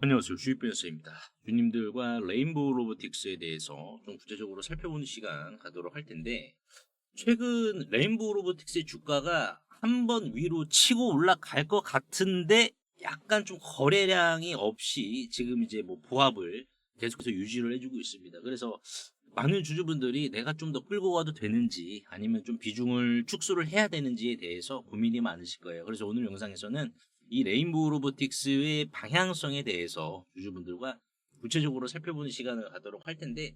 안녕하세요. 주입변호사입니다. 주님들과 레인보우 로보틱스에 대해서 좀 구체적으로 살펴보는 시간 가도록 할 텐데, 최근 레인보우 로보틱스의 주가가 한번 위로 치고 올라갈 것 같은데 약간 좀 거래량이 없이 지금 이제 뭐 보합을 계속해서 유지를 해주고 있습니다. 그래서 많은 주주분들이 내가 좀 더 끌고 가도 되는지 아니면 좀 비중을 축소를 해야 되는지에 대해서 고민이 많으실 거예요. 그래서 오늘 영상에서는 이 레인보우 로보틱스의 방향성에 대해서 주주분들과 구체적으로 살펴보는 시간을 갖도록 할 텐데,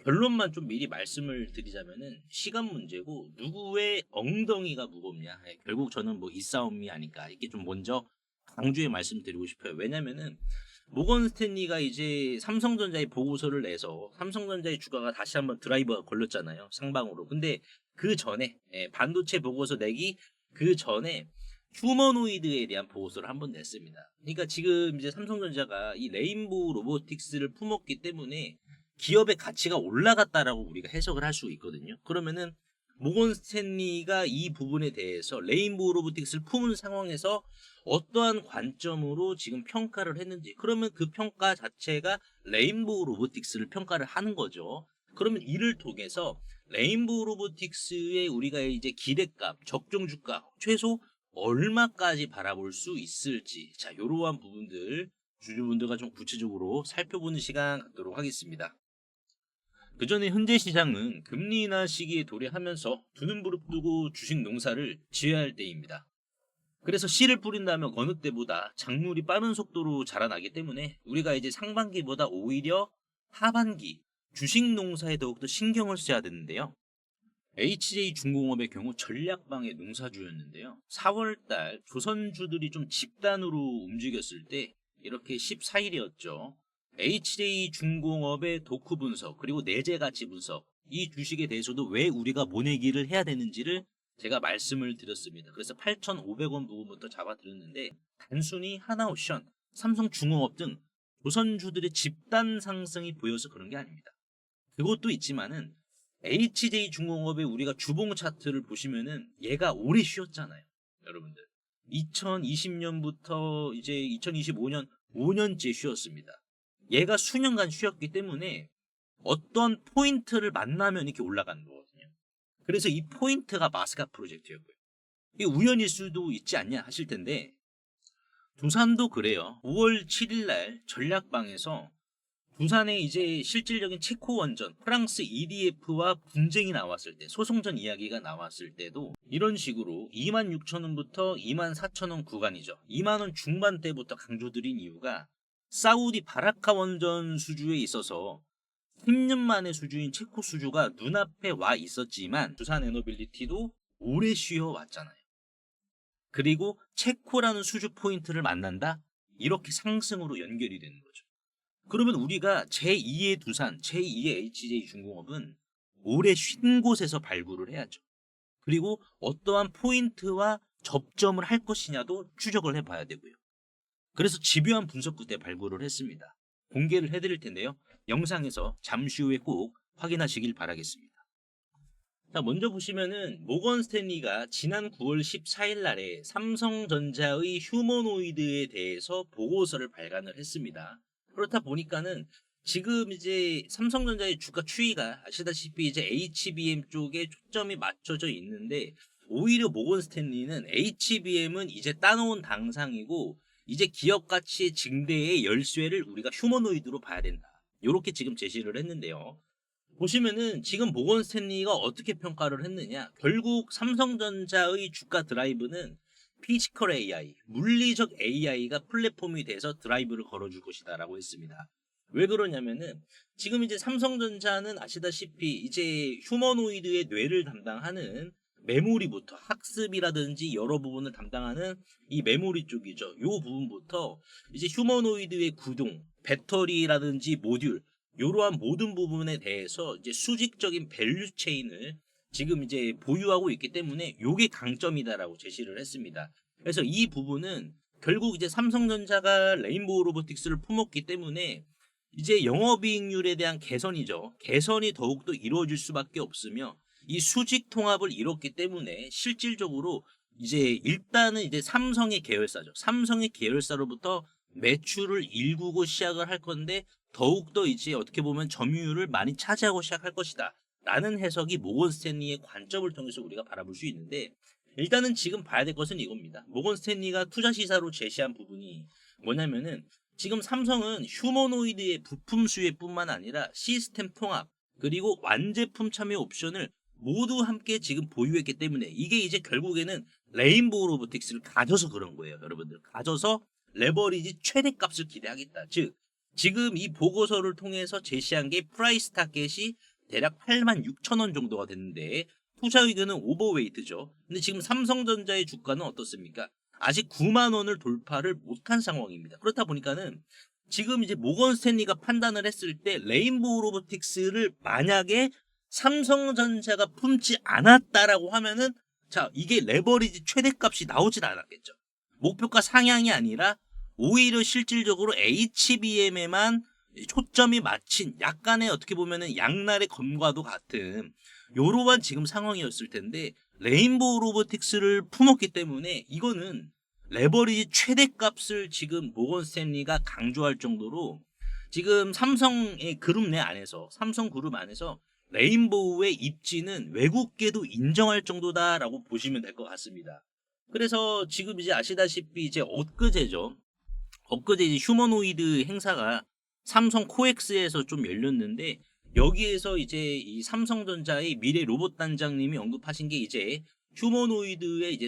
결론만 좀 미리 말씀을 드리자면은 시간 문제고 누구의 엉덩이가 무겁냐. 결국 저는 뭐 이 싸움이 아닐까. 이게 좀 먼저 강조해 말씀드리고 싶어요. 왜냐면은 모건 스탠리가 이제 삼성전자의 보고서를 내서 삼성전자의 주가가 다시 한번 드라이버가 걸렸잖아요. 상방으로. 근데 그 전에 반도체 보고서 내기 그 전에 휴머노이드에 대한 보고서를 한번 냈습니다. 그러니까 지금 이제 삼성전자가 이 레인보우 로보틱스를 품었기 때문에 기업의 가치가 올라갔다라고 우리가 해석을 할 수 있거든요. 그러면은 모건 스탠리가 이 부분에 대해서 레인보우 로보틱스를 품은 상황에서 어떠한 관점으로 지금 평가를 했는지, 그러면 그 평가 자체가 레인보우 로보틱스를 평가를 하는 거죠. 그러면 이를 통해서 레인보우 로보틱스의 우리가 이제 기대값, 적정 주가 최소 얼마까지 바라볼 수 있을지, 자, 이러한 부분들 주주분들과 좀 구체적으로 살펴보는 시간 갖도록 하겠습니다. 그 전에 현재 시장은 금리 인하 시기에 도래하면서 두 눈 부릅뜨고 주식 농사를 지어야 할 때입니다. 그래서 씨를 뿌린다면 어느 때보다 작물이 빠른 속도로 자라나기 때문에 우리가 이제 상반기보다 오히려 하반기 주식 농사에 더욱더 신경을 써야 되는데요. HJ중공업의 경우 전략방의 농사주였는데요. 4월달 조선주들이 좀 집단으로 움직였을 때 이렇게 14일이었죠. HJ중공업의 도크 분석 그리고 내재 가치 분석, 이 주식에 대해서도 왜 우리가 모내기를 해야 되는지를 제가 말씀을 드렸습니다. 그래서 8,500원 부분부터 잡아드렸는데, 단순히 하나옵션, 삼성중공업 등 조선주들의 집단 상승이 보여서 그런 게 아닙니다. 그것도 있지만은 HJ중공업의 우리가 주봉 차트를 보시면은 얘가 오래 쉬었잖아요. 여러분들. 2020년부터 이제 2025년 5년째 쉬었습니다. 얘가 수년간 쉬었기 때문에 어떤 포인트를 만나면 이렇게 올라가는 거거든요. 그래서 이 포인트가 마스카 프로젝트였고요. 이게 우연일 수도 있지 않냐 하실 텐데, 두산도 그래요. 5월 7일 날 전략방에서 두산의 이제 실질적인 체코 원전 프랑스 EDF와 분쟁이 나왔을 때, 소송전 이야기가 나왔을 때도 이런 식으로 26,000원부터 24,000원 구간이죠. 2만원 중반대부터 강조드린 이유가 사우디 바라카 원전 수주에 있어서 10년 만의 수주인 체코 수주가 눈앞에 와 있었지만 두산 에너빌리티도 오래 쉬어왔잖아요. 그리고 체코라는 수주 포인트를 만난다? 이렇게 상승으로 연결이 되는 거죠. 그러면 우리가 제2의 두산, 제2의 HJ중공업은 오래 쉰 곳에서 발굴을 해야죠. 그리고 어떠한 포인트와 접점을 할 것이냐도 추적을 해봐야 되고요. 그래서 집요한 분석 끝에 발굴을 했습니다. 공개를 해드릴 텐데요. 영상에서 잠시 후에 꼭 확인하시길 바라겠습니다. 자, 먼저 보시면은 모건 스탠리가 지난 9월 14일 날에 삼성전자의 휴머노이드에 대해서 보고서를 발간을 했습니다. 그렇다 보니까는 지금 이제 삼성전자의 주가 추이가 아시다시피 이제 HBM 쪽에 초점이 맞춰져 있는데, 오히려 모건 스탠리는 HBM은 이제 따놓은 당상이고 이제 기업 가치의 증대의 열쇠를 우리가 휴머노이드로 봐야 된다. 이렇게 지금 제시를 했는데요. 보시면은 지금 모건 스탠리가 어떻게 평가를 했느냐. 결국 삼성전자의 주가 드라이브는 피지컬 AI, 물리적 AI가 플랫폼이 돼서 드라이브를 걸어줄 것이다라고 했습니다. 왜 그러냐면은 지금 이제 삼성전자는 아시다시피 이제 휴머노이드의 뇌를 담당하는 메모리부터 학습이라든지 여러 부분을 담당하는 이 메모리 쪽이죠. 이 부분부터 이제 휴머노이드의 구동, 배터리라든지 모듈, 이러한 모든 부분에 대해서 이제 수직적인 밸류 체인을 지금 이제 보유하고 있기 때문에 이게 강점이다라고 제시를 했습니다. 그래서 이 부분은 결국 이제 삼성전자가 레인보우 로보틱스를 품었기 때문에 이제 영업이익률에 대한 개선이죠. 개선이 더욱더 이루어질 수밖에 없으며, 이 수직 통합을 이뤘기 때문에 실질적으로 이제 일단은 이제 삼성의 계열사죠. 삼성의 계열사로부터 매출을 일구고 시작을 할 건데 더욱더 이제 어떻게 보면 점유율을 많이 차지하고 시작할 것이다 라는 해석이 모건 스탠리의 관점을 통해서 우리가 바라볼 수 있는데, 일단은 지금 봐야 될 것은 이겁니다. 모건 스탠리가 투자 시사로 제시한 부분이 뭐냐면은, 지금 삼성은 휴머노이드의 부품 수혜뿐만 아니라 시스템 통합 그리고 완제품 참여 옵션을 모두 함께 지금 보유했기 때문에, 이게 이제 결국에는 레인보우 로보틱스를 가져서 그런 거예요. 여러분들, 가져서 레버리지 최대값을 기대하겠다. 즉 지금 이 보고서를 통해서 제시한 게 프라이스 타겟이 대략 86,000원 정도가 됐는데 투자 의견은 오버웨이트죠. 근데 지금 삼성전자의 주가는 어떻습니까? 아직 9만 원을 돌파를 못한 상황입니다. 그렇다 보니까는 지금 이제 모건 스탠리가 판단을 했을 때 레인보우 로보틱스를 만약에 삼성전자가 품지 않았다라고 하면은, 자, 이게 레버리지 최대값이 나오진 않았겠죠. 목표가 상향이 아니라 오히려 실질적으로 HBM에만 초점이 맞춘 약간의 어떻게 보면은 양날의 검과도 같은 요러한 지금 상황이었을 텐데, 레인보우 로보틱스를 품었기 때문에 이거는 레버리지 최대값을 지금 모건 스탠리가 강조할 정도로 지금 삼성의 그룹 내 안에서, 삼성 그룹 안에서 레인보우의 입지는 외국계도 인정할 정도다라고 보시면 될 것 같습니다. 그래서 지금 이제 아시다시피 이제 엊그제죠. 엊그제 이제 휴머노이드 행사가 삼성 코엑스에서 좀 열렸는데, 여기에서 이제 이 삼성전자의 미래 로봇 단장님이 언급하신 게 이제 휴머노이드의 이제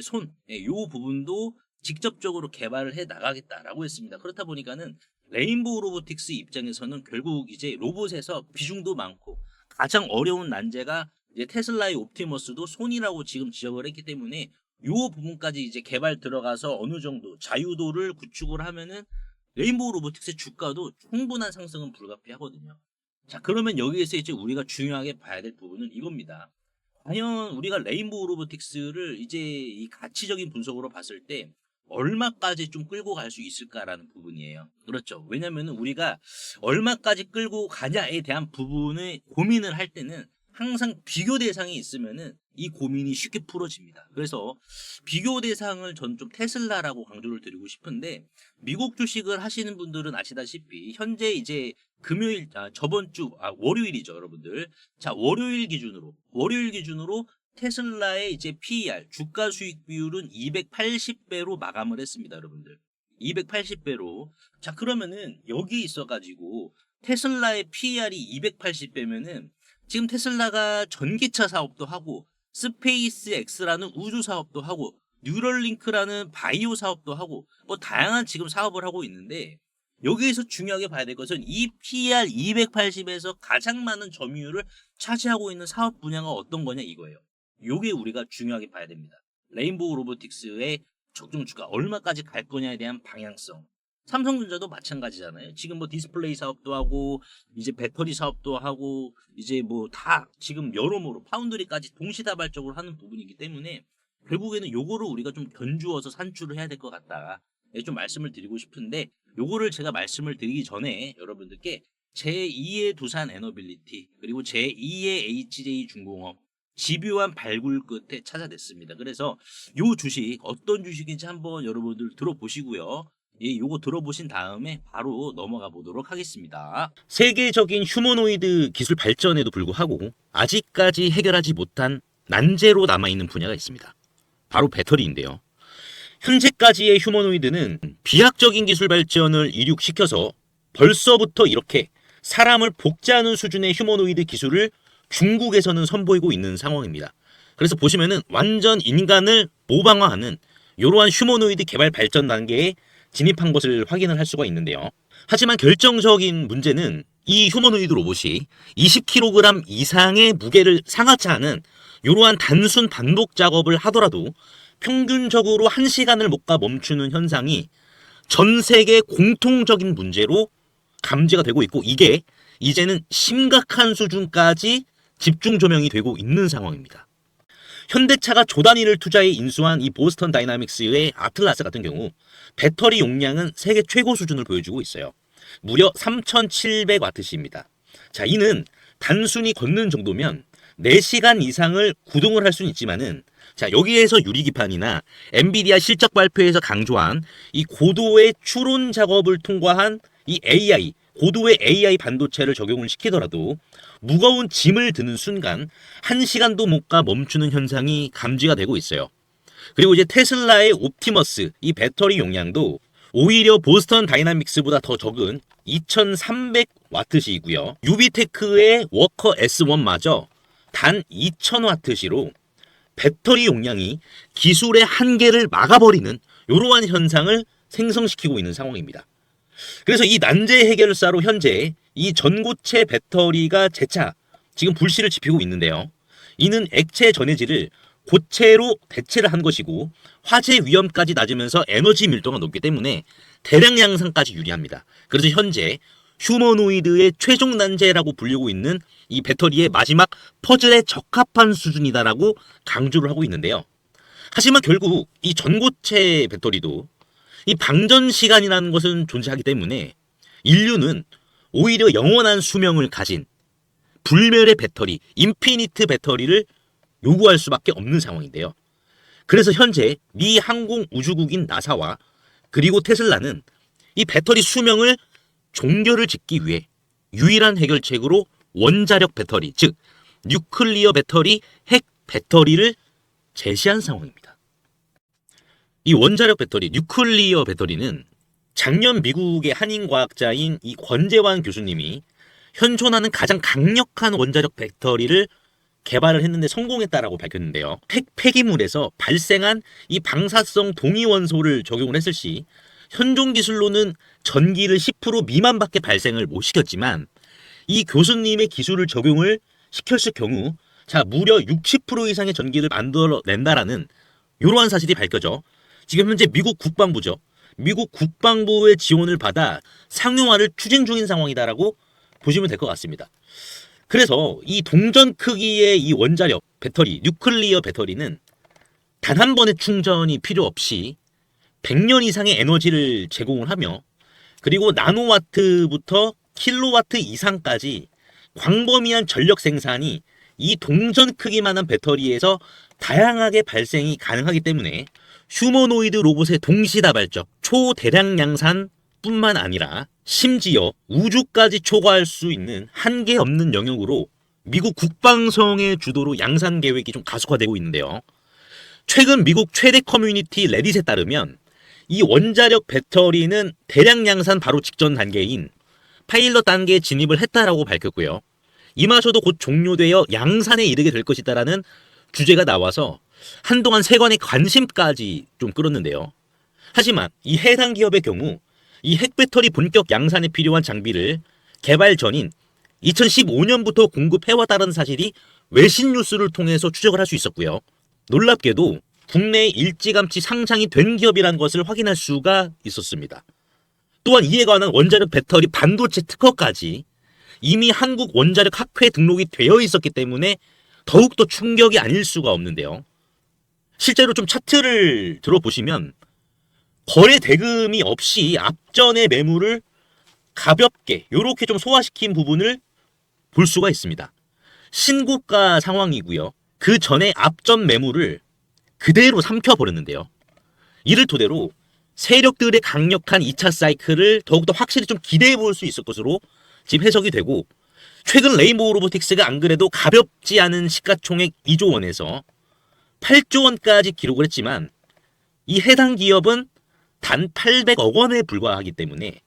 요 부분도 직접적으로 개발을 해 나가겠다라고 했습니다. 그렇다 보니까는 레인보우 로보틱스 입장에서는 결국 이제 로봇에서 비중도 많고 가장 어려운 난제가 이제 테슬라의 옵티머스도 손이라고 지금 지적을 했기 때문에 요 부분까지 이제 개발 들어가서 어느 정도 자유도를 구축을 하면은 레인보우 로보틱스의 주가도 충분한 상승은 불가피하거든요. 자, 그러면 여기에서 이제 우리가 중요하게 봐야 될 부분은 이겁니다. 과연 우리가 레인보우 로보틱스를 이제 이 가치적인 분석으로 봤을 때 얼마까지 좀 끌고 갈 수 있을까라는 부분이에요. 그렇죠. 왜냐면은 우리가 얼마까지 끌고 가냐에 대한 부분을 고민을 할 때는 항상 비교 대상이 있으면은 이 고민이 쉽게 풀어집니다. 그래서 비교 대상을 전 좀 테슬라라고 강조를 드리고 싶은데, 미국 주식을 하시는 분들은 아시다시피 현재 이제 금요일, 저번 주, 월요일이죠, 여러분들. 자, 월요일 기준으로 테슬라의 이제 PER, 주가 수익 비율은 280배로 마감을 했습니다, 여러분들. 280배로. 자, 그러면은 여기 있어가지고 테슬라의 PER이 280배면은 지금 테슬라가 전기차 사업도 하고 스페이스 X라는 우주 사업도 하고 뉴럴링크라는 바이오 사업도 하고 뭐 다양한 지금 사업을 하고 있는데, 여기에서 중요하게 봐야 될 것은 이 PER 280에서 가장 많은 점유율을 차지하고 있는 사업 분야가 어떤 거냐 이거예요. 요게 우리가 중요하게 봐야 됩니다. 레인보우 로보틱스의 적정 주가 얼마까지 갈 거냐에 대한 방향성. 삼성전자도 마찬가지잖아요. 지금 뭐 디스플레이 사업도 하고 이제 배터리 사업도 하고 이제 뭐 다 지금 여러모로 파운드리까지 동시다발적으로 하는 부분이기 때문에 결국에는 요거를 우리가 좀 견주어서 산출을 해야 될 것 같다. 좀 말씀을 드리고 싶은데, 요거를 제가 말씀을 드리기 전에 여러분들께 제2의 두산 에너빌리티 그리고 제2의 HJ중공업 집요한 발굴 끝에 찾아냈습니다. 그래서 요 주식 어떤 주식인지 한번 여러분들 들어보시고요. 예, 요거 들어보신 다음에 바로 넘어가 보도록 하겠습니다. 세계적인 휴머노이드 기술 발전에도 불구하고 아직까지 해결하지 못한 난제로 남아있는 분야가 있습니다. 바로 배터리인데요. 현재까지의 휴머노이드는 비약적인 기술 발전을 이룩시켜서 벌써부터 이렇게 사람을 복제하는 수준의 휴머노이드 기술을 중국에서는 선보이고 있는 상황입니다. 그래서 보시면은 완전 인간을 모방화하는 이러한 휴머노이드 개발 발전 단계에 진입한 것을 확인을 할 수가 있는데요. 하지만 결정적인 문제는 이 휴머노이드 로봇이 20kg 이상의 무게를 상하치 않은 이러한 단순 반복 작업을 하더라도 평균적으로 1시간을 못 가 멈추는 현상이 전 세계 공통적인 문제로 감지가 되고 있고, 이게 이제는 심각한 수준까지 집중 조명이 되고 있는 상황입니다. 현대차가 조 단위를 투자해 인수한 이 보스턴 다이나믹스의 아틀라스 같은 경우 배터리 용량은 세계 최고 수준을 보여주고 있어요. 무려 3700W입니다. 자, 이는 단순히 걷는 정도면 4시간 이상을 구동을 할 수는 있지만은 자, 여기에서 유리기판이나 엔비디아 실적 발표에서 강조한 이 고도의 추론 작업을 통과한 이 AI, 고도의 AI 반도체를 적용을 시키더라도 무거운 짐을 드는 순간 1시간도 못 가 멈추는 현상이 감지가 되고 있어요. 그리고 이제 테슬라의 옵티머스 이 배터리 용량도 오히려 보스턴 다이나믹스보다 더 적은 2300와트시이고요. 유비테크의 워커 S1마저 단 2000와트시로 배터리 용량이 기술의 한계를 막아버리는 이러한 현상을 생성시키고 있는 상황입니다. 그래서 이 난제 해결사로 현재 이 전고체 배터리가 재차 지금 불씨를 지피고 있는데요. 이는 액체 전해질을 고체로 대체를 한 것이고 화재 위험까지 낮으면서 에너지 밀도가 높기 때문에 대량 양산까지 유리합니다. 그래서 현재 휴머노이드의 최종 난제라고 불리고 있는 이 배터리의 마지막 퍼즐에 적합한 수준이다라고 강조를 하고 있는데요. 하지만 결국 이 전고체 배터리도 이 방전 시간이라는 것은 존재하기 때문에 인류는 오히려 영원한 수명을 가진 불멸의 배터리, 인피니트 배터리를 요구할 수밖에 없는 상황인데요. 그래서 현재 미 항공우주국인 나사와 그리고 테슬라는 이 배터리 수명을 종결을 짓기 위해 유일한 해결책으로 원자력 배터리, 즉 뉴클리어 배터리, 핵 배터리를 제시한 상황입니다. 이 원자력 배터리, 뉴클리어 배터리는 작년 미국의 한인 과학자인 이 권재환 교수님이 현존하는 가장 강력한 원자력 배터리를 개발을 했는데 성공했다라고 밝혔는데요. 핵 폐기물에서 발생한 이 방사성 동위원소를 적용을 했을 시 현존 기술로는 전기를 10% 미만밖에 발생을 못 시켰지만 이 교수님의 기술을 적용을 시켰을 경우 자 무려 60% 이상의 전기를 만들어낸다라는 이러한 사실이 밝혀져 지금 현재 미국 국방부죠. 미국 국방부의 지원을 받아 상용화를 추진 중인 상황이다라고 보시면 될 것 같습니다. 그래서 이 동전 크기의 이 원자력 배터리, 뉴클리어 배터리는 단 한 번의 충전이 필요 없이 100년 이상의 에너지를 제공을 하며 그리고 나노와트부터 킬로와트 이상까지 광범위한 전력 생산이 이 동전 크기만한 배터리에서 다양하게 발생이 가능하기 때문에 휴머노이드 로봇의 동시다발적 초대량 양산 뿐만 아니라 심지어 우주까지 초과할 수 있는 한계 없는 영역으로 미국 국방성의 주도로 양산 계획이 좀 가속화되고 있는데요. 최근 미국 최대 커뮤니티 레딧에 따르면 이 원자력 배터리는 대량 양산 바로 직전 단계인 파일럿 단계에 진입을 했다라고 밝혔고요. 이마저도 곧 종료되어 양산에 이르게 될 것이다라는 주제가 나와서 한동안 세간의 관심까지 좀 끌었는데요. 하지만 이 해당 기업의 경우 이 핵배터리 본격 양산에 필요한 장비를 개발 전인 2015년부터 공급해왔다는 사실이 외신 뉴스를 통해서 추적을 할 수 있었고요. 놀랍게도 국내에 일찌감치 상장이 된 기업이라는 것을 확인할 수가 있었습니다. 또한 이에 관한 원자력 배터리 반도체 특허까지 이미 한국 원자력 학회에 등록이 되어 있었기 때문에 더욱더 충격이 아닐 수가 없는데요. 실제로 좀 차트를 들어보시면 거래 대금이 없이 앞전의 매물을 가볍게 이렇게 좀 소화시킨 부분을 볼 수가 있습니다. 신고가 상황이고요. 그 전에 앞전 매물을 그대로 삼켜버렸는데요. 이를 토대로 세력들의 강력한 2차 사이클을 더욱더 확실히 좀 기대해 볼 수 있을 것으로 지금 해석이 되고 최근 레인보우 로보틱스가 안 그래도 가볍지 않은 시가총액 2조 원에서 8조 원까지 기록을 했지만 이 해당 기업은 단 800억 원에 불과하기 때문에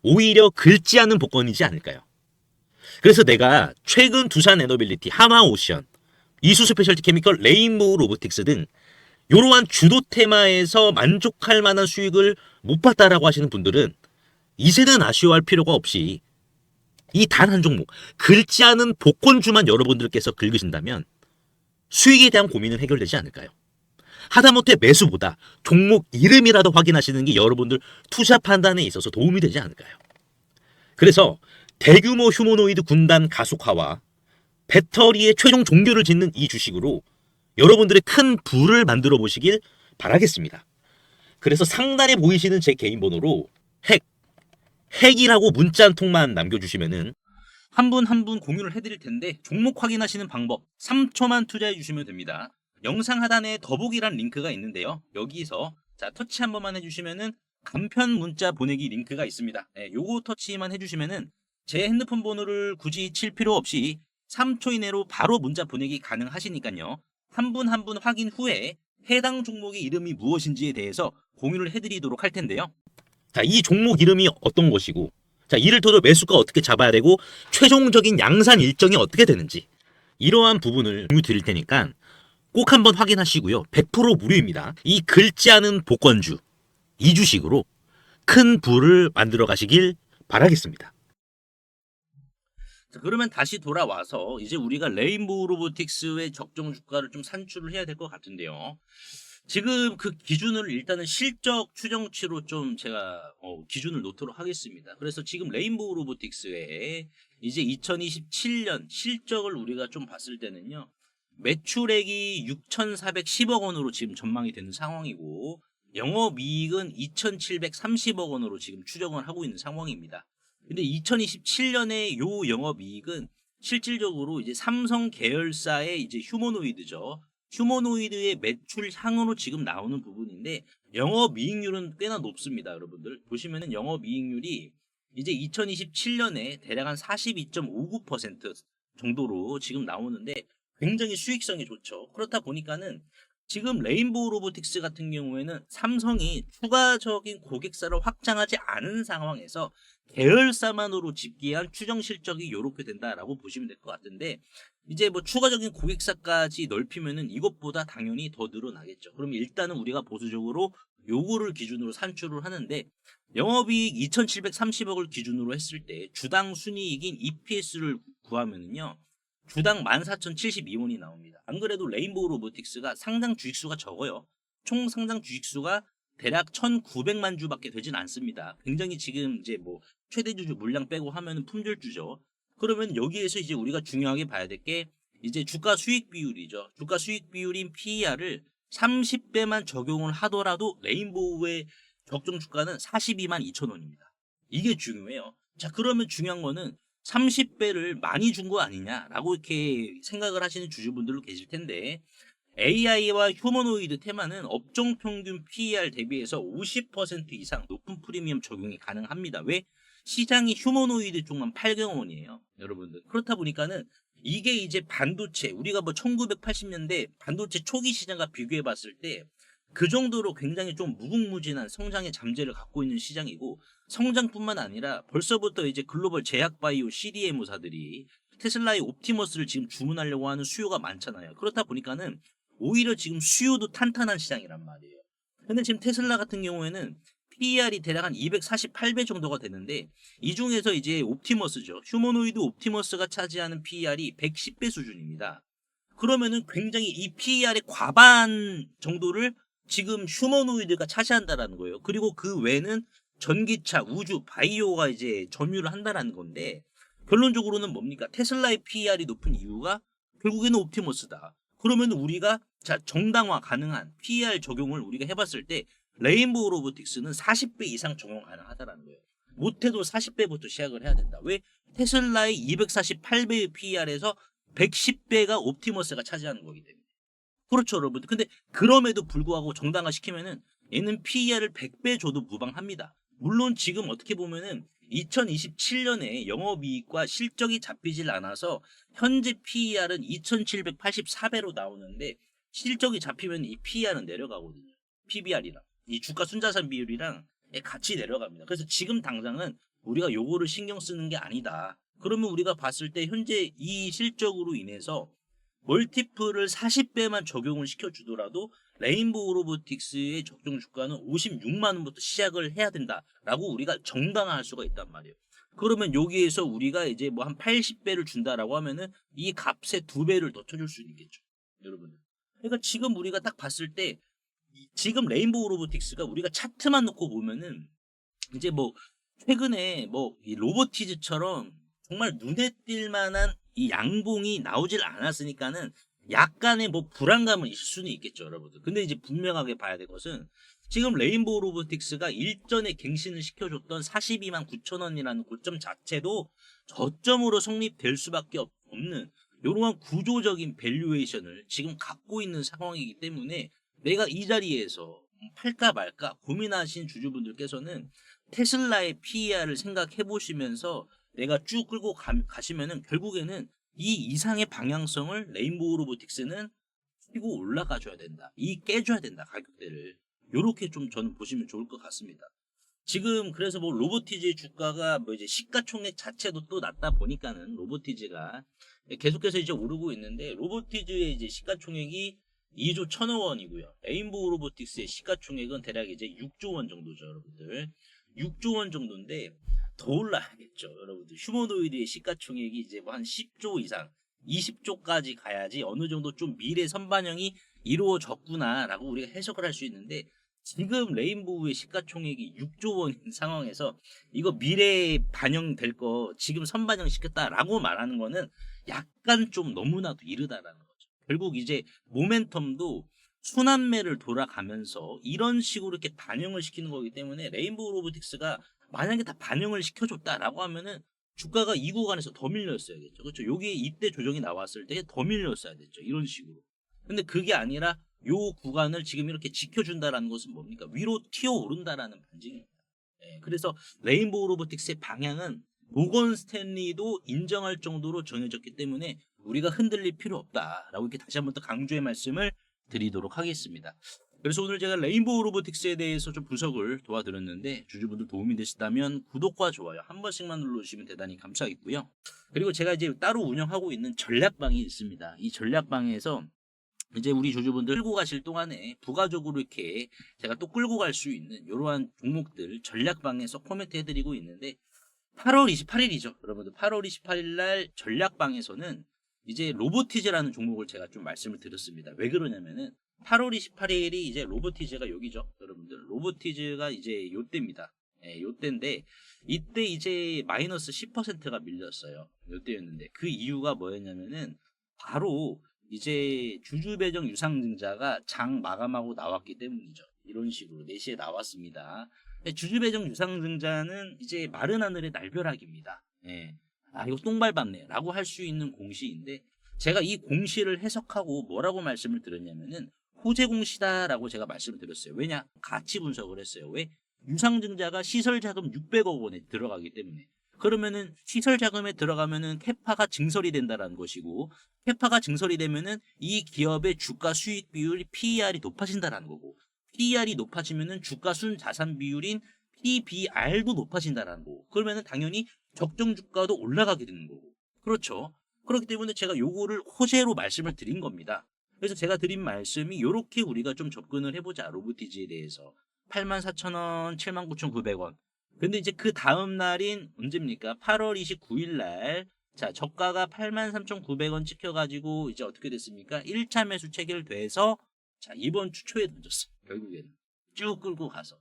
오히려 긁지 않은 복권이지 않을까요? 그래서 내가 최근 두산 에너빌리티, 하마오션, 이수 스페셜티 케미컬, 레인보우 로보틱스 등 이러한 주도 테마에서 만족할 만한 수익을 못 봤다라고 하시는 분들은 이제는 아쉬워할 필요가 없이 이 단 한 종목, 긁지 않은 복권주만 여러분들께서 긁으신다면 수익에 대한 고민은 해결되지 않을까요? 하다못해 매수보다 종목 이름이라도 확인하시는 게 여러분들 투자 판단에 있어서 도움이 되지 않을까요? 그래서 대규모 휴머노이드 군단 가속화와 배터리의 최종 종결을 짓는 이 주식으로 여러분들의 큰 부를 만들어 보시길 바라겠습니다. 그래서 상단에 보이시는 제 개인 번호로 핵이라고 문자 한 통만 남겨주시면은 한 분 한 분 공유를 해드릴 텐데 종목 확인하시는 방법 3초만 투자해 주시면 됩니다. 영상 하단에 더보기란 링크가 있는데요. 여기서 자 터치 한 번만 해주시면은 간편 문자 보내기 링크가 있습니다. 네, 요거 터치만 해주시면은 제 핸드폰 번호를 굳이 칠 필요 없이 3초 이내로 바로 문자 보내기 가능하시니까요. 한 분 한 분 확인 후에 해당 종목의 이름이 무엇인지에 대해서 공유를 해드리도록 할 텐데요. 자, 이 종목 이름이 어떤 것이고, 자, 이를테면 매수가 어떻게 잡아야 되고, 최종적인 양산 일정이 어떻게 되는지, 이러한 부분을 공유 드릴 테니까 꼭 한번 확인하시고요. 100% 무료입니다. 이 긁지 않은 복권주, 이 주식으로 큰 부를 만들어 가시길 바라겠습니다. 자, 그러면 다시 돌아와서 이제 우리가 레인보우 로보틱스의 적정 주가를 좀 산출을 해야 될 것 같은데요. 지금 그 기준을 일단은 실적 추정치로 좀 제가 기준을 놓도록 하겠습니다. 그래서 지금 레인보우 로보틱스의 이제 2027년 실적을 우리가 좀 봤을 때는요. 매출액이 6,410억 원으로 지금 전망이 되는 상황이고 영업이익은 2,730억 원으로 지금 추정을 하고 있는 상황입니다. 근데 2027년에 요 영업이익은 실질적으로 이제 삼성 계열사의 이제 휴머노이드죠. 휴머노이드의 매출 향으로 지금 나오는 부분인데 영업이익률은 꽤나 높습니다. 여러분들 보시면은 영업이익률이 이제 2027년에 대략 한 42.59% 정도로 지금 나오는데 굉장히 수익성이 좋죠. 그렇다 보니까는 지금 레인보우 로보틱스 같은 경우에는 삼성이 추가적인 고객사를 확장하지 않은 상황에서 계열사만으로 집계한 추정 실적이 이렇게 된다라고 보시면 될 것 같은데 이제 뭐 추가적인 고객사까지 넓히면은 이것보다 당연히 더 늘어나겠죠. 그럼 일단은 우리가 보수적으로 요거를 기준으로 산출을 하는데 영업이익 2,730억을 기준으로 했을 때 주당 순이익인 EPS를 구하면은요. 주당 14,072원이 나옵니다. 안 그래도 레인보우 로보틱스가 상장 주식수가 적어요. 총 상장 주식수가 대략 1,900만 주밖에 되진 않습니다. 굉장히 지금 이제 뭐 최대 주주 물량 빼고 하면은 품절주죠. 그러면 여기에서 이제 우리가 중요하게 봐야 될 게 이제 주가 수익 비율이죠. 주가 수익 비율인 PER을 30배만 적용을 하더라도 레인보우의 적정 주가는 42만 2천 원입니다. 이게 중요해요. 자, 그러면 중요한 거는 30배를 많이 준 거 아니냐라고 이렇게 생각을 하시는 주주분들도 계실 텐데 AI와 휴머노이드 테마는 업종 평균 PER 대비해서 50% 이상 높은 프리미엄 적용이 가능합니다. 왜? 시장이 휴머노이드 쪽만 800원이에요. 여러분들. 그렇다 보니까는 이게 이제 반도체, 우리가 뭐 1980년대 반도체 초기 시장과 비교해 봤을 때 그 정도로 굉장히 좀 무궁무진한 성장의 잠재를 갖고 있는 시장이고 성장뿐만 아니라 벌써부터 이제 글로벌 제약바이오 CDMO사들이 테슬라의 옵티머스를 지금 주문하려고 하는 수요가 많잖아요. 그렇다 보니까는 오히려 지금 수요도 탄탄한 시장이란 말이에요. 근데 지금 테슬라 같은 경우에는 PER이 대략 한 248배 정도가 되는데 이 중에서 이제 옵티머스죠. 휴머노이드 옵티머스가 차지하는 PER이 110배 수준입니다. 그러면은 굉장히 이 PER의 과반 정도를 지금 휴머노이드가 차지한다라는 거예요. 그리고 그 외는 전기차, 우주, 바이오가 이제 점유를 한다라는 건데 결론적으로는 뭡니까? 테슬라의 PER이 높은 이유가 결국에는 옵티머스다. 그러면 우리가 자 정당화 가능한 PER 적용을 우리가 해봤을 때 레인보우 로보틱스는 40배 이상 적용 가능하다라는 거예요. 못해도 40배부터 시작을 해야 된다. 왜? 테슬라의 248배의 PER에서 110배가 옵티머스가 차지하는 거기 때문에. 그렇죠, 여러분. 근데 그럼에도 불구하고 정당화 시키면은 얘는 PER을 100배 줘도 무방합니다. 물론 지금 어떻게 보면은 2027년에 영업이익과 실적이 잡히질 않아서 현재 PER은 2784배로 나오는데 실적이 잡히면 이 PER은 내려가거든요. PBR이랑 이 주가 순자산 비율이랑 같이 내려갑니다. 그래서 지금 당장은 우리가 요거를 신경 쓰는 게 아니다. 그러면 우리가 봤을 때 현재 이 실적으로 인해서 멀티플을 40배만 적용을 시켜주더라도 레인보우 로보틱스의 적정 주가는 56만 원부터 시작을 해야 된다라고 우리가 정당화할 수가 있단 말이에요. 그러면 여기에서 우리가 이제 뭐 한 80배를 준다라고 하면은 이 값의 2배를 더 쳐줄 수 있겠죠, 여러분들. 그러니까 지금 우리가 딱 봤을 때 지금 레인보우 로보틱스가 우리가 차트만 놓고 보면은 이제 뭐 최근에 뭐 이 로보티즈처럼 정말 눈에 띌 만한 이 양봉이 나오질 않았으니까는 약간의 뭐 불안감은 있을 수는 있겠죠, 여러분들. 근데 이제 분명하게 봐야 될 것은 지금 레인보우 로보틱스가 일전에 갱신을 시켜줬던 42만 9천 원이라는 고점 자체도 저점으로 성립될 수밖에 없는 이러한 구조적인 밸류에이션을 지금 갖고 있는 상황이기 때문에 내가 이 자리에서 팔까 말까 고민하신 주주분들께서는 테슬라의 PER을 생각해 보시면서 내가 쭉 끌고 가시면은 결국에는 이 이상의 방향성을 레인보우 로보틱스는 치고 올라가 줘야 된다. 이 깨줘야 된다. 가격대를. 요렇게 좀 저는 보시면 좋을 것 같습니다. 지금 그래서 뭐 로보티즈의 주가가 뭐 이제 시가총액 자체도 또 낮다 보니까는 로보티즈가 계속해서 이제 오르고 있는데, 로보티즈의 이제 시가총액이 2조 1천억 원이고요. 레인보우 로보틱스의 시가총액은 대략 이제 6조 원 정도죠, 여러분들. 6조 원 정도인데 더 올라야겠죠, 여러분들. 휴머노이드의 시가총액이 이제 뭐 한 10조 이상, 20조까지 가야지 어느 정도 좀 미래 선반영이 이루어졌구나라고 우리가 해석을 할 수 있는데, 지금 레인보우의 시가총액이 6조 원인 상황에서 이거 미래에 반영될 거 지금 선반영 시켰다라고 말하는 거는 약간 좀 너무나도 이르다라는 거죠. 결국 이제 모멘텀도 순환매를 돌아가면서 이런 식으로 이렇게 반영을 시키는 거기 때문에 레인보우 로보틱스가 만약에 다 반영을 시켜줬다라고 하면은 주가가 이 구간에서 더 밀렸어야겠죠. 그렇죠? 여기 이때 조정이 나왔을 때 더 밀렸어야 됐죠. 이런 식으로. 근데 그게 아니라 요 구간을 지금 이렇게 지켜준다라는 것은 뭡니까? 위로 튀어오른다라는 반증입니다. 그래서 레인보우 로보틱스의 방향은 모건 스탠리도 인정할 정도로 정해졌기 때문에 우리가 흔들릴 필요 없다라고 이렇게 다시 한번 더 강조의 말씀을 드리도록 하겠습니다. 그래서 오늘 제가 레인보우 로보틱스에 대해서 좀 분석을 도와드렸는데, 주주분들 도움이 되셨다면 구독과 좋아요 한 번씩만 눌러주시면 대단히 감사하겠고요. 그리고 제가 이제 따로 운영하고 있는 전략방이 있습니다. 이 전략방에서 이제 우리 주주분들 끌고 가실 동안에 부가적으로 이렇게 제가 또 끌고 갈 수 있는 이러한 종목들 전략방에서 코멘트 해드리고 있는데, 8월 28일이죠. 여러분들 8월 28일 날 전략방에서는 이제 로보티즈라는 종목을 제가 좀 말씀을 드렸습니다. 왜 그러냐면은 8월 28일이 이제 로보티즈가 여기죠. 여러분들 로보티즈가 이제 요때입니다. 요때인데 이때 이제 마이너스 10%가 밀렸어요. 요때였는데 그 이유가 뭐였냐면은 바로 이제 주주배정 유상증자가 장 마감하고 나왔기 때문이죠. 이런 식으로 4시에 나왔습니다. 주주배정 유상증자는 이제 마른 하늘의 날벼락입니다. 아, 이거 똥 밟았네 라고 할 수 있는 공시인데, 제가 이 공시를 해석하고 뭐라고 말씀을 드렸냐면은 호재 공시다라고 제가 말씀을 드렸어요. 왜냐? 가치 분석을 했어요. 왜? 유상증자가 시설자금 600억 원에 들어가기 때문에. 그러면은 시설자금에 들어가면은 캐파가 증설이 된다라는 것이고, 캐파가 증설이 되면은 이 기업의 주가 수익 비율이 PER이 높아진다라는 거고, PER이 높아지면은 주가 순 자산 비율인 PBR도 높아진다라는 거고, 그러면은 당연히 적정 주가도 올라가게 되는 거고. 그렇죠. 그렇기 때문에 제가 요거를 호재로 말씀을 드린 겁니다. 그래서 제가 드린 말씀이 이렇게 우리가 좀 접근을 해보자, 로보티즈에 대해서. 84,000원, 79,900원. 근데 이제 그 다음 날인 언제입니까? 8월 29일 날. 자, 저가가 83,900원 찍혀가지고 이제 어떻게 됐습니까? 1차 매수 체결돼서 자, 이번 주 초에 던졌어요. 결국에는. 쭉 끌고 가서.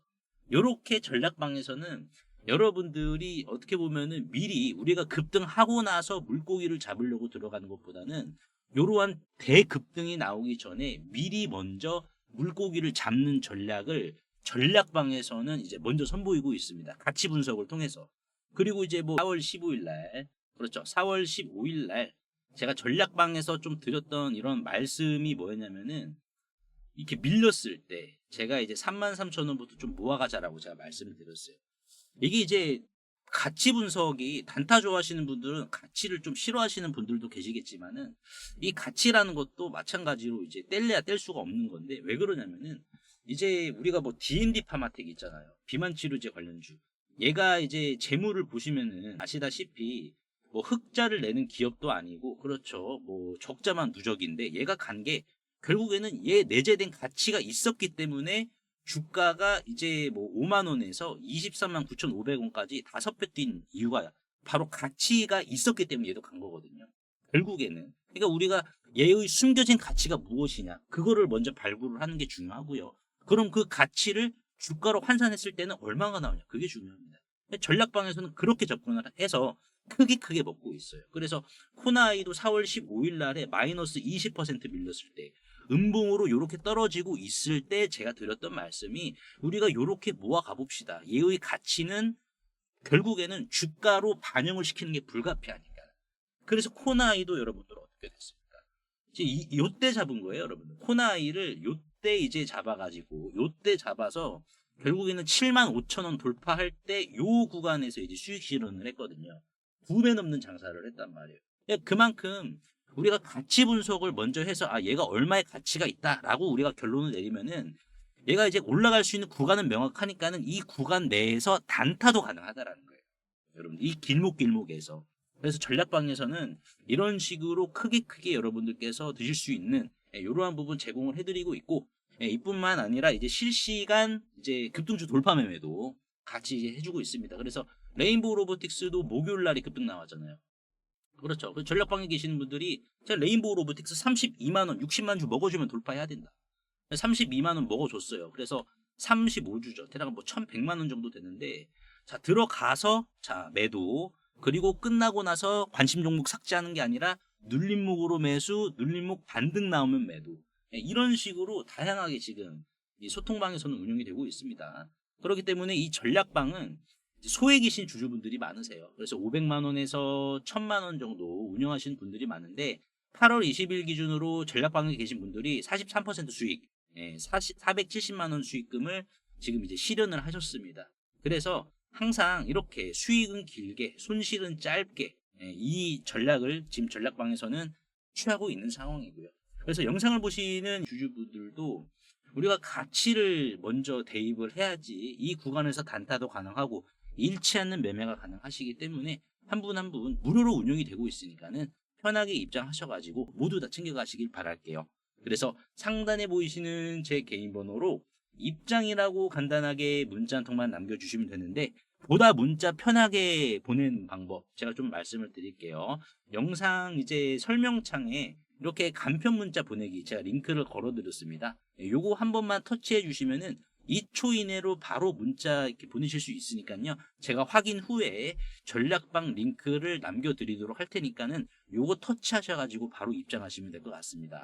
요렇게 전략방에서는 여러분들이 어떻게 보면은 미리 우리가 급등하고 나서 물고기를 잡으려고 들어가는 것보다는 이러한 대급등이 나오기 전에 미리 먼저 물고기를 잡는 전략을 전략방에서는 이제 먼저 선보이고 있습니다. 가치 분석을 통해서. 그리고 이제 뭐 4월 15일 날, 그렇죠. 4월 15일 날 제가 전략방에서 좀 드렸던 이런 말씀이 뭐였냐면은, 이렇게 밀렸을 때 제가 이제 33,000원부터 좀 모아가자라고 제가 말씀을 드렸어요. 이게 이제 가치 분석이, 단타 좋아하시는 분들은 가치를 좀 싫어하시는 분들도 계시겠지만은, 이 가치라는 것도 마찬가지로 이제 뗄래야 뗄 수가 없는 건데, 왜 그러냐면은 이제 우리가 뭐 D&D 파마텍 있잖아요. 비만 치료제 관련주. 얘가 이제 재물을 보시면은 아시다시피 뭐 흑자를 내는 기업도 아니고, 그렇죠. 뭐 적자만 누적인데, 얘가 간 게 결국에는 얘 내재된 가치가 있었기 때문에 주가가 이제 뭐 5만 원에서 23만 9,500원까지 5배 뛴 이유가 바로 가치가 있었기 때문에 얘도 간 거거든요. 결국에는. 그러니까 우리가 얘의 숨겨진 가치가 무엇이냐, 그거를 먼저 발굴을 하는 게 중요하고요. 그럼 그 가치를 주가로 환산했을 때는 얼마가 나오냐, 그게 중요합니다. 전략방에서는 그렇게 접근을 해서 크게 먹고 있어요. 그래서 코나이도 4월 15일 날에 마이너스 20% 밀렸을 때, 음봉으로 이렇게 떨어지고 있을 때 제가 드렸던 말씀이, 우리가 이렇게 모아 가봅시다. 얘의 가치는 결국에는 주가로 반영을 시키는 게 불가피하니까. 그래서 코나이도 여러분들 어떻게 됐습니까? 이제 요때 잡은 거예요, 여러분. 코나이를 요때 이제 잡아가지고 요때 잡아서 결국에는 75,000원 돌파할 때 요 구간에서 이제 수익 실현을 했거든요. 2배 넘는 장사를 했단 말이에요. 그만큼 우리가 가치 분석을 먼저 해서 얘가 얼마의 가치가 있다라고 우리가 결론을 내리면은 얘가 이제 올라갈 수 있는 구간은 명확하니까는 이 구간 내에서 단타도 가능하다라는 거예요. 여러분, 이 길목에서. 그래서 전략방에서는 이런 식으로 크게 여러분들께서 드실 수 있는 이러한 부분 제공을 해드리고 있고, 이뿐만 아니라 이제 실시간 이제 급등주 돌파 매매도 같이 이제 해주고 있습니다. 그래서 레인보우 로보틱스도 목요일 날이 급등 나왔잖아요. 그렇죠. 그 전략방에 계시는 분들이 제가 레인보우 로보틱스 32만 원, 60만 주 먹어주면 돌파해야 된다. 32만 원 먹어줬어요. 그래서 35주죠. 대략 뭐 1,100만 원 정도 되는데, 자, 들어가서 자 매도, 그리고 끝나고 나서 관심 종목 삭제하는 게 아니라 눌림목으로 매수, 눌림목 반등 나오면 매도. 이런 식으로 다양하게 지금 이 소통방에서는 운영이 되고 있습니다. 그렇기 때문에 이 전략방은 소액이신 주주분들이 많으세요. 그래서 500만 원에서 1,000만 원 정도 운영하시는 분들이 많은데 8월 20일 기준으로 전략방에 계신 분들이 43% 수익, 470만 원 수익금을 지금 이제 실현을 하셨습니다. 그래서 항상 이렇게 수익은 길게, 손실은 짧게 이 전략을 지금 전략방에서는 취하고 있는 상황이고요. 그래서 영상을 보시는 주주분들도 우리가 가치를 먼저 대입을 해야지 이 구간에서 단타도 가능하고 잃지 않는 매매가 가능하시기 때문에 한 분 한 분 무료로 운영이 되고 있으니까는 편하게 입장하셔가지고 모두 다 챙겨가시길 바랄게요. 그래서 상단에 보이시는 제 개인 번호로 입장이라고 간단하게 문자 한 통만 남겨주시면 되는데, 보다 문자 편하게 보내는 방법 제가 좀 말씀을 드릴게요. 영상 이제 설명창에 이렇게 간편 문자 보내기 제가 링크를 걸어 드렸습니다. 요거 한 번만 터치해 주시면은 2초 이내로 바로 문자 이렇게 보내실 수 있으니까요. 제가 확인 후에 전략방 링크를 남겨드리도록 할 테니까는 요거 터치하셔가지고 바로 입장하시면 될 것 같습니다.